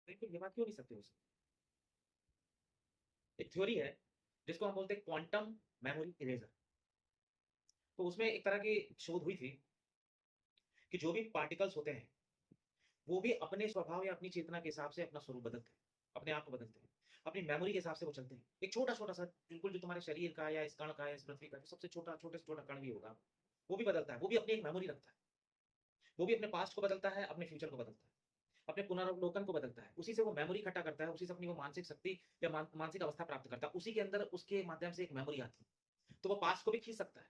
बिल्कुल, ये बात क्यों नहीं सकते हो? एक थ्योरी है, जिसको हम बोलते हैं क्वांटम मेमोरी इरेज़र। तो उसमें एक तरह की शोध हुई थी कि जो भी पार्टिकल्स होते हैं, वो भी अपने स्वभाव या अपनी चेतना के हिसाब से अपना स्वरूप बदलते हैं, अपने आप को बदलते हैं। अपनी मेमोरी के हिसाब से वो चलते हैं। एक छोटा-छोटा सा बिल्कुल जो तुम्हारे शरीर का या इस कण का या इस पृथ्वी का जो सबसे छोटा छोटे से छोटा कण भी होगा, वो भी बदलता है। वो भी अपनी एक मेमोरी रखता है। वो भी अपने पास्ट को बदलता है, अपने फ्यूचर को बदलता है, अपने पुनरावलोकन को बदलता है। उसी से वो मेमोरी इकट्ठा करता है, उसी से अपनी वो मानसिक शक्ति या मानसिक अवस्था प्राप्त करता है। उसी के अंदर उसके माध्यम से एक मेमोरी आती है। तो वो पास्ट को भी खींच सकता है,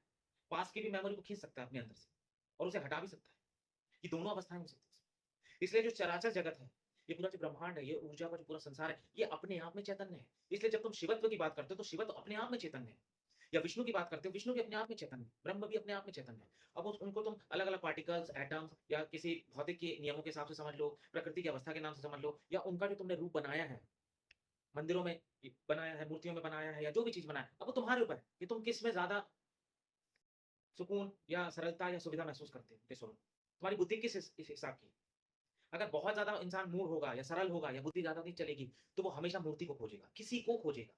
पास्ट की भी मेमोरी को खींच सकता है अपने अंदर से और उसे हटा भी सकता है। ये दोनों अवस्थाएँ हो सकती हैं। इसलिए जो चराचर जगत है, ये पूरा जो ब्रह्मांड है, ये ऊर्जा का जो पूरा संसार है, ये अपने आप में चैतन्य है। इसलिए जब तुम शिवत्व की बात करते हो, तो शिव तो अपने आप में चैतन्य है। या विष्णु की बात करते हो, विष्णु भी अपने आप में चैतन्य है। ब्रह्म भी अपने आप में चैतन्य है। अब उनको तुम अलग-अलग पार्टिकल्स, एटम्स या किसी भौतिक के नियमों के हिसाब से समझ लो, प्रकृति की अवस्था के नाम से समझ लो या उनका जो तुमने रूप बनाया है, मंदिरों में बनाया है, मूर्तियों में बनाया है या जो भी चीज़ बनाया है, अब वो तुम्हारे ऊपर है कि तुम किस में ज़्यादा सुकून या सरलता या सुविधा महसूस करते हो, ये सोचो। तुम्हारी बुद्धि किस इस हिसाब की है। अगर बहुत ज़्यादा इंसान मूढ़ होगा या सरल होगा या बुद्धि ज़्यादा नहीं चलेगी, तो वो हमेशा मूर्ति को खोजेगा, किसी को खोजेगा।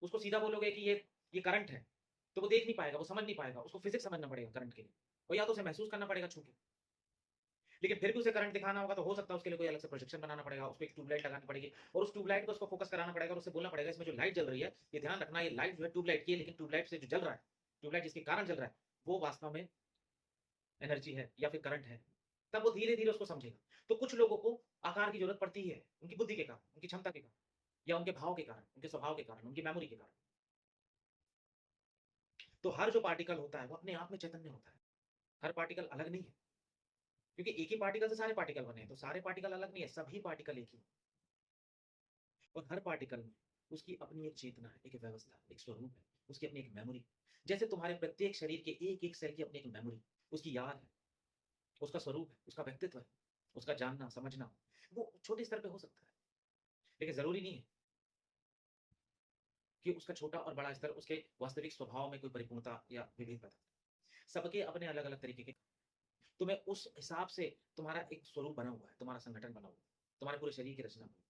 उसको सीधा बोलोगे कि ये करंट है, तो वो देख नहीं पाएगा, वो समझ नहीं पाएगा, उसको फिज़िक्स समझना पड़ेगा करंट के लिए। और या तो उसे महसूस करना पड़ेगा छू के। लेकिन फिर भी उसे करंट दिखाना होगा तो हो सकता है उसके लिए कोई अलग से प्रोजेक्शन बनाना पड़ेगा, उसको एक ट्यूबलाइट लगानी पड़ेगी और उस ट्यूबलाइट को उसको फोकस कराना पड़ेगा और उससे बोलना पड़ेगा इसमें जो लाइट जल रही है, ये ध्यान रखना ये लाइट जो है ट्यूबलाइट की है लेकिन ट्यूबलाइट से जो जल रहा है, ट्यूबलाइट जिसके कारण जल रहा है, वो वास्तव में एनर्जी है या फिर करंट है। तब वो धीरे-धीरे उसको समझेगा। तो कुछ लोगों को आकार की ज़रूरत पड़ती ही है, उनकी बुद्धि के कारण, उनकी क्षमता के कारण या उनके भाव के कारण, उनके स्वभाव के कारण, उनकी मेमोरी के कारण। तो हर जो पार्टिकल होता है, वो अपने आप में चैतन्य होता है। हर पार्टिकल अलग नहीं है, क्योंकि एक ही पार्टिकल से सारे पार्टिकल बने हैं, तो सारे पार्टिकल अलग नहीं है, सभी पार्टिकल एक ही हैं। और हर पार्टिकल में उसकी अपनी एक चेतना है, एक व्यवस्था, एक स्वरूप है, उसकी अपनी एक मेमोरी। जैसे तुम्हारे प्रत्येक शरीर के एक-एक सेल की अपनी एक मेमोरी, उसकी याद है, उसका स्वरूप है, उसका व्यक्तित्व है, उसका जानना, समझना, वो छोटे स्तर पे हो सकता है। लेकिन ज़रूरी नहीं है कि उसका छोटा और बड़ा स्तर उसके वास्तविक स्वभाव में कोई परिपूर्णता या विभेद पैदा करे। सबके अपने अलग-अलग तरीके के तुम्हें उस हिसाब से तुम्हारा एक स्वरूप बना हुआ है, तुम्हारा संगठन बना हुआ है, तुम्हारे पूरे शरीर की रचना बनी है।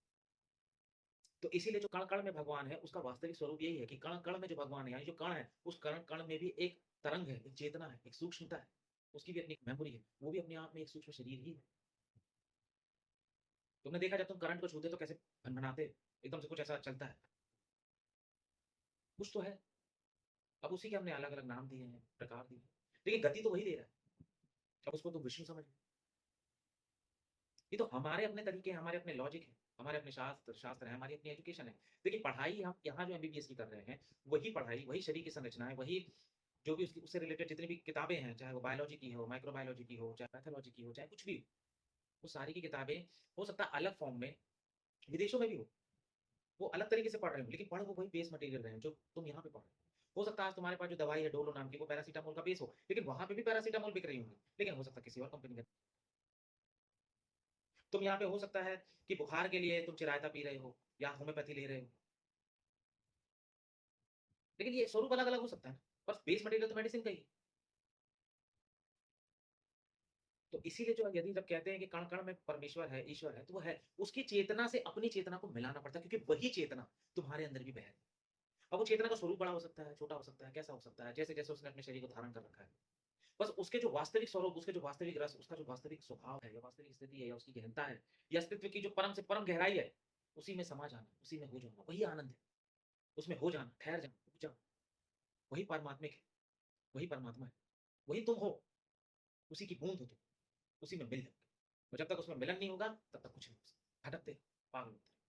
तो इसीलिए जो कण-कण में भगवान है, उसका वास्तविक स्वरूप यही है कि कण-कण में जो भगवान है, यानी जो कण है, उस कण-कण में भी एक तरंग है, एक चेतना है, एक सूक्ष्मता है। उसकी भी अपनी एक मेमोरी है, वो भी अपने आप में एक सूक्ष्म शरीर ही है। तुमने देखा जब तुम करंट को छूते हो तो कैसे भनभनाते, एकदम से कुछ ऐसा चलता है, कुछ तो है। अब उसी के हमने अलग-अलग नाम दिए हैं, प्रकार दिए हैं, लेकिन गति तो वही दे रहा है। अब उसको तुम विष्णु समझ लो। ये तो हमारे अपने तरीके हैं, हमारे अपने लॉजिक हैं, हमारे अपने शास्त्र हैं, हमारी अपनी एजुकेशन है। देखिए पढ़ाई हम यहाँ जो एमबीबीएस की कर रहे हैं, वही पढ़ाई, वही शरीर की संरचना है, वही जो भी उसकी उससे रिलेटेड जितनी भी किताबें हैं, चाहे वो बायोलॉजी की हो, माइक्रोबायोलॉजी की हो, चाहे पैथोलॉजी की हो, चाहे कुछ भी हो, वो सारी की किताबें हो सकता है अलग फॉर्म में विदेशों में भी हो, वो अलग तरीके से पढ़ रहे हो, लेकिन पढ़ वो वही बेस मटेरियल रहे हैं, जो तुम यहाँ पे पढ़ रहे हो। हो सकता है आज तुम्हारे पास जो दवाई है डोलो नाम की, वो पैरासिटामोल का बेस हो, लेकिन वहाँ पे भी पैरासिटामोल बिक रही होंगी, लेकिन हो सकता है किसी और कंपनी का। तुम यहाँ पे हो सकता है कि बुखार के लिए तुम चिरायता पी रहे हो या होम्योपैथी ले रहे हो, लेकिन ये स्वरूप अलग-अलग हो सकता है ना, बस बेस मटेरियल तो मेडिसिन का ही है। तो इसीलिए जो यदि जब कहते हैं कि कण-कण में परमेश्वर है, ईश्वर है, तो वो है। उसकी चेतना से अपनी चेतना को मिलाना पड़ता है क्योंकि वही चेतना तुम्हारे अंदर भी बह रही है। अब वो चेतना का स्वरूप बड़ा हो सकता है, छोटा हो सकता है, कैसा हो सकता है, जैसे-जैसे उसने अपने शरीर को धारण कर रखा है। बस उसके जो वास्तविक स्वरूप, उसके जो वास्तविक रस, उसका जो वास्तविक स्वभाव है या वास्तविक स्थिति है या उसकी गहनता है या अस्तित्व की जो परम से परम गहराई है, उसी में समा जाना, उसी में हो जाना, वही आनंद है। उसमें हो जाना, ठहर जाना, रुक जाना, वही पारमात्मिक है, वही परमात्मा है, वही तुम हो, उसी की बूँद हो तुम, उसी में मिल जाओगे। और जब तक उसमें मिलन नहीं होगा, तब तक कुछ नहीं हो सकता। भटकते रहो, पागल होते रहो।